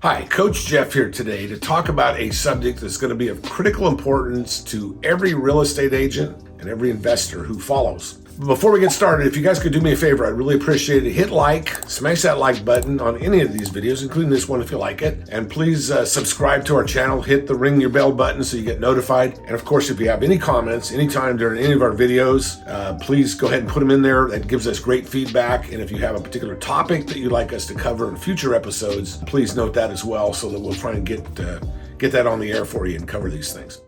Hi, Coach Jeff here today to talk about a subject that's going to be of critical importance to every real estate agent and every investor who follows. Before we get started, if you guys could do me a favor, I'd really appreciate it. Hit like, smash that like button on any of these videos, including this one if you like it. And please subscribe to our channel, hit the ring your bell button so you get notified. And of course, if you have any comments anytime during any of our videos, please go ahead and put them in there. That gives us great feedback. And if you have a particular topic that you'd like us to cover in future episodes, please note that as well so that we'll try and get that on the air for you and cover these things.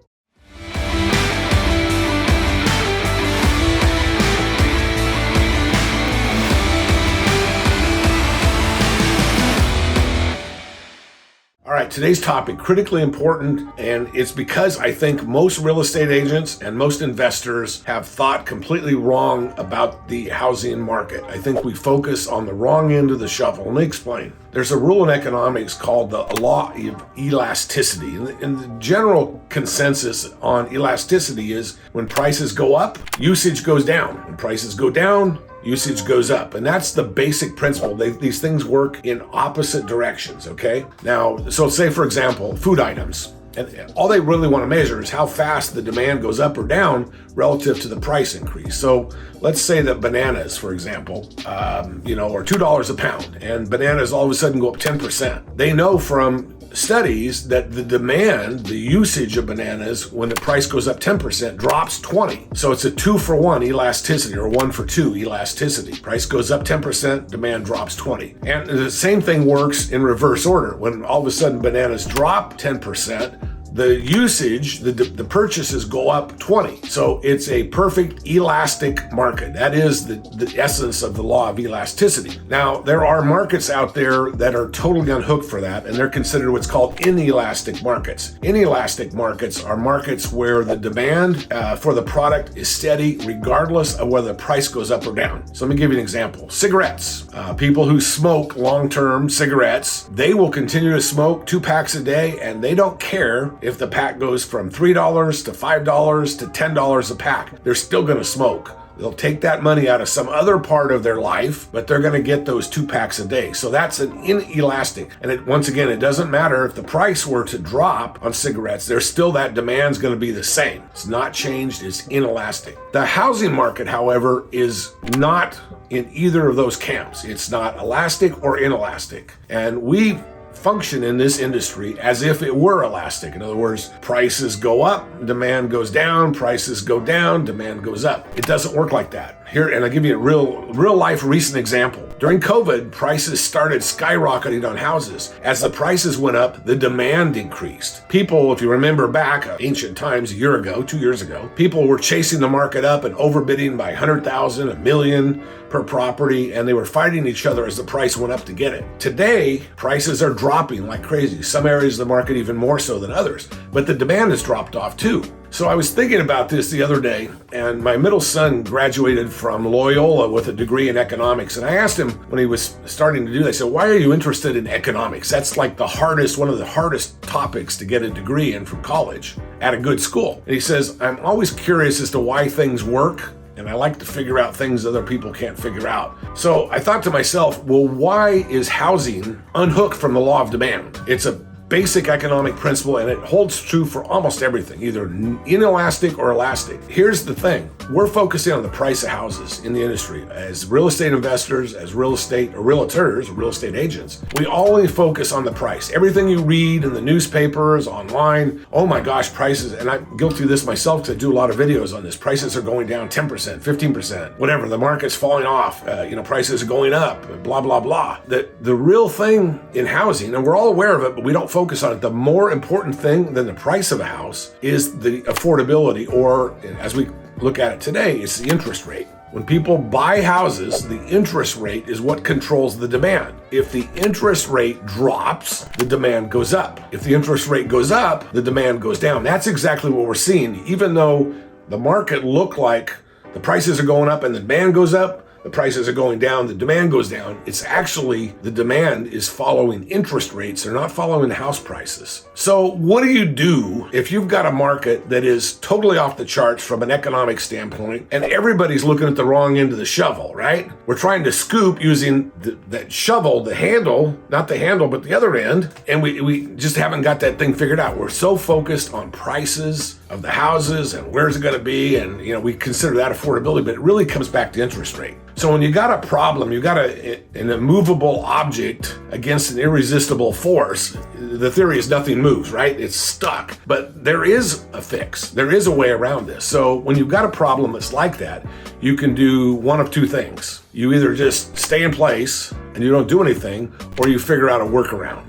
All right, today's topic, critically important, and it's because I think most real estate agents and most investors have thought completely wrong about the housing market. I think we focus on the wrong end of the shovel. Let me explain. There's a rule in economics called the law of elasticity. And the general consensus on elasticity is when prices go up, usage goes down. When prices go down, usage goes up. And that's the basic principle. These things work in opposite directions, okay? Now, so say for example, food items. And all they really want to measure is how fast the demand goes up or down relative to the price increase. So let's say that bananas, for example, are $2 a pound, and bananas all of a sudden go up 10%. They know from studies that the demand, the usage of bananas, when the price goes up 10%, drops 20. So it's a 2-for-1 elasticity or 1-for-2 elasticity. Price goes up 10%, demand drops 20. And the same thing works in reverse order. When all of a sudden bananas drop 10%, the usage, the purchases go up 20. So it's a perfect elastic market. That is the essence of the law of elasticity. Now, there are markets out there that are totally unhooked for that, and they're considered what's called inelastic markets. Inelastic markets are markets where the demand for the product is steady regardless of whether the price goes up or down. So let me give you an example. Cigarettes. People who smoke long-term cigarettes, they will continue to smoke 2 packs a day, and they don't care if the pack goes from $3 to $5 to $10 a pack. They're still going to smoke. They'll take that money out of some other part of their life, but they're going to get those 2 packs a day. So that's an inelastic. And once again, it doesn't matter if the price were to drop on cigarettes, there's still that demand's going to be the same. It's not changed. It's inelastic. The housing market, however, is not in either of those camps. It's not elastic or inelastic. And we function in this industry as if it were elastic. In other words, prices go up, demand goes down, prices go down, demand goes up. It doesn't work like that. Here, and I'll give you a real life recent example. During COVID, prices started skyrocketing on houses. As the prices went up, the demand increased. People, if you remember back ancient times, a year ago, 2 years ago, people were chasing the market up and overbidding by 100,000, a million per property, and they were fighting each other as the price went up to get it. Today, prices are dropping like crazy. Some areas of the market even more so than others, but the demand has dropped off too. So I was thinking about this the other day, and my middle son graduated from Loyola with a degree in economics. And I asked him when he was starting to do that, I said, why are you interested in economics? That's like one of the hardest topics to get a degree in from college at a good school. And he says, I'm always curious as to why things work, and I like to figure out things other people can't figure out. So I thought to myself, well, why is housing unhooked from the law of demand? It's a basic economic principle, and it holds true for almost everything, either inelastic or elastic. Here's the thing. We're focusing on the price of houses in the industry. As real estate investors, as real estate or realtors, real estate agents, we only focus on the price. Everything you read in the newspapers, online, oh my gosh, prices, and I'm guilty of this myself because I do a lot of videos on this. Prices are going down 10%, 15%, whatever. The market's falling off. Prices are going up, blah, blah, blah. The real thing in housing, and we're all aware of it, but we don't focus on it. The more important thing than the price of a house is the affordability, or as we look at it today, it's the interest rate. When people buy houses, the interest rate is what controls the demand. If the interest rate drops, the demand goes up. If the interest rate goes up, the demand goes down. That's exactly what we're seeing. Even though the market looked like the prices are going up and the demand goes up, the prices are going down, the demand goes down. It's actually the demand is following interest rates. They're not following house prices. So what do you do if you've got a market that is totally off the charts from an economic standpoint and everybody's looking at the wrong end of the shovel, right? We're trying to scoop using that shovel, the handle, not the handle, but the other end. And we just haven't got that thing figured out. We're so focused on prices of the houses and where's it going to be. And, we consider that affordability, but it really comes back to interest rate. So when you got a problem, you got an immovable object against an irresistible force, the theory is nothing moves, right? It's stuck. But there is a fix. There is a way around this. So when you've got a problem that's like that, you can do one of two things. You either just stay in place and you don't do anything, or you figure out a workaround.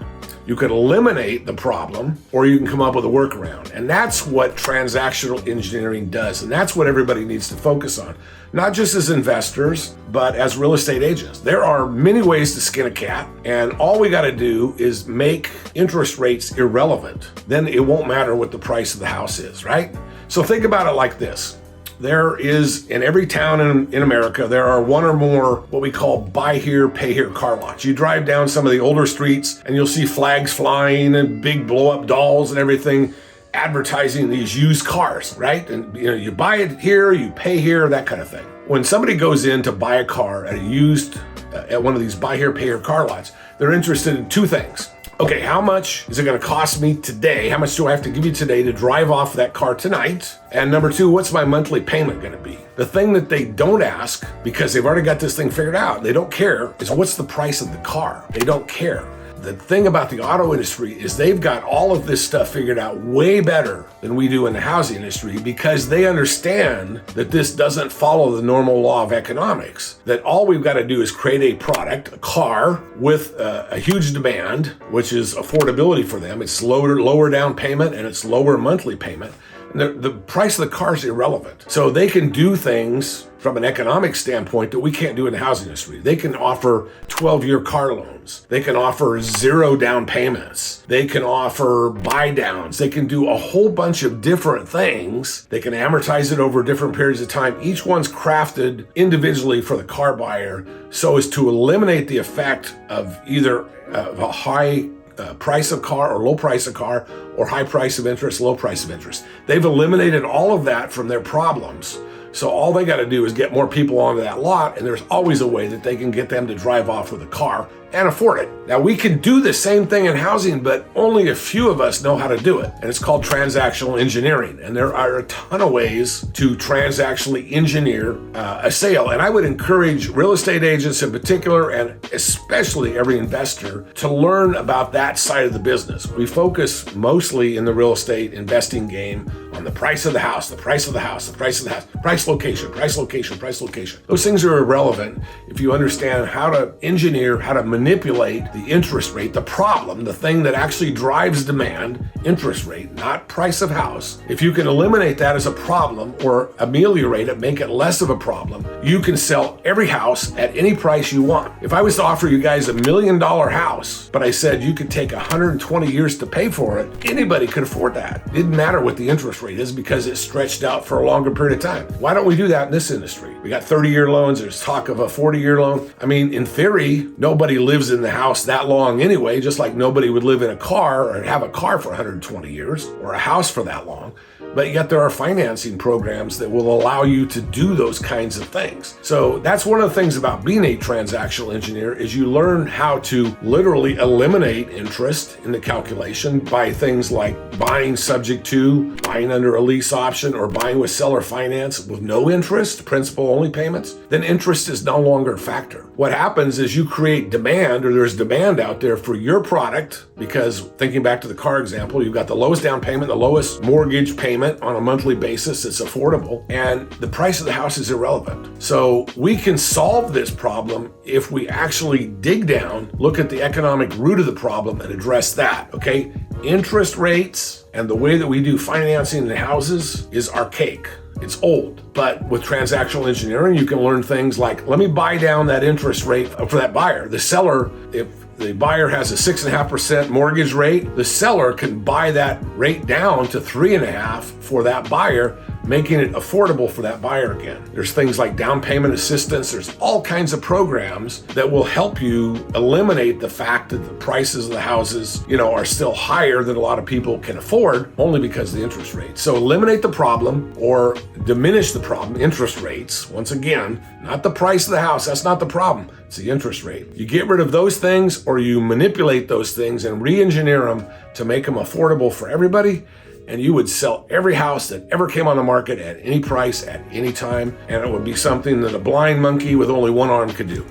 You could eliminate the problem, or you can come up with a workaround. And that's what transactional engineering does. And that's what everybody needs to focus on, not just as investors, but as real estate agents. There are many ways to skin a cat, and all we got to do is make interest rates irrelevant. Then it won't matter what the price of the house is, right? So think about it like this. There is, in every town in America, there are one or more what we call buy here, pay here car lots. You drive down some of the older streets and you'll see flags flying and big blow up dolls and everything advertising these used cars, right? And you buy it here, you pay here, that kind of thing. When somebody goes in to buy a car at at one of these buy here, pay here car lots, they're interested in two things. Okay, how much is it going to cost me today? How much do I have to give you today to drive off that car tonight? And number two, what's my monthly payment going to be? The thing that they don't ask, because they've already got this thing figured out, they don't care, is what's the price of the car? They don't care. The thing about the auto industry is they've got all of this stuff figured out way better than we do in the housing industry, because they understand that this doesn't follow the normal law of economics, that all we've got to do is create a product, a car with a huge demand, which is affordability for them. It's lower down payment and it's lower monthly payment. The price of the car is irrelevant. So they can do things from an economic standpoint that we can't do in the housing industry. They can offer 12-year car loans. They can offer 0 down payments. They can offer buy downs. They can do a whole bunch of different things. They can amortize it over different periods of time. Each one's crafted individually for the car buyer so as to eliminate the effect of either a high price of car or low price of car, or high price of interest, low price of interest. They've eliminated all of that from their problems. So all they got to do is get more people onto that lot, and there's always a way that they can get them to drive off with a car and afford it. Now, we can do the same thing in housing, but only a few of us know how to do it. And it's called transactional engineering. And there are a ton of ways to transactionally engineer a sale. And I would encourage real estate agents in particular, and especially every investor, to learn about that side of the business. We focus mostly in the real estate investing game on the price of the house, the price of the house, the price of the house, price location, price location, price location. Those things are irrelevant if you understand how to engineer, how to manipulate the interest rate, the problem, the thing that actually drives demand, interest rate, not price of house. If you can eliminate that as a problem or ameliorate it, make it less of a problem, you can sell every house at any price you want. If I was to offer you guys $1 million house, but I said you could take 120 years to pay for it, anybody could afford that. It didn't matter what the interest rate is because it's stretched out for a longer period of time. Why don't we do that in this industry? We got 30-year loans. There's talk of a 40-year loan. I mean, in theory, nobody lives in the house that long anyway, just like nobody would live in a car or have a car for 120 years or a house for that long. But yet there are financing programs that will allow you to do those kinds of things. So that's one of the things about being a transactional engineer, is you learn how to literally eliminate interest in the calculation by things like buying subject to, buying under a lease option, or buying with seller finance with no interest, principal only payments. Then interest is no longer a factor. What happens is you create demand, or there's demand out there for your product, because thinking back to the car example, you've got the lowest down payment, the lowest mortgage payment on a monthly basis. It's affordable, and the price of the house is irrelevant. So we can solve this problem if we actually dig down, look at the economic root of the problem, and address that, okay? Interest rates and the way that we do financing in houses is archaic. It's old. But with transactional engineering, you can learn things like, let me buy down that interest rate for that buyer. The seller, if the buyer has a 6.5% mortgage rate, the seller can buy that rate down to 3.5% for that buyer making it affordable for that buyer again. There's things like down payment assistance. There's all kinds of programs that will help you eliminate the fact that the prices of the houses, are still higher than a lot of people can afford only because of the interest rate. So eliminate the problem or diminish the problem, interest rates. Once again, not the price of the house. That's not the problem. It's the interest rate. You get rid of those things or you manipulate those things and re-engineer them to make them affordable for everybody, and you would sell every house that ever came on the market at any price at any time, and it would be something that a blind monkey with only one arm could do,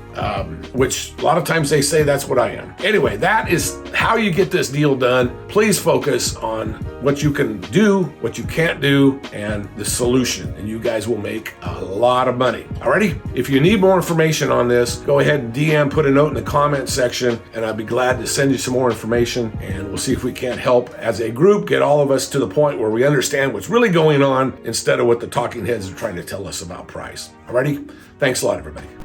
which a lot of times they say that's what I am. Anyway, that is how you get this deal done. Please focus on what you can do, what you can't do, and the solution, and you guys will make a lot of money. Alrighty? If you need more information on this, go ahead and DM, put a note in the comment section, and I'd be glad to send you some more information, and we'll see if we can't help as a group get all of us to the point where we understand what's really going on instead of what the talking heads are trying to tell us about price. Alrighty? Thanks a lot, everybody.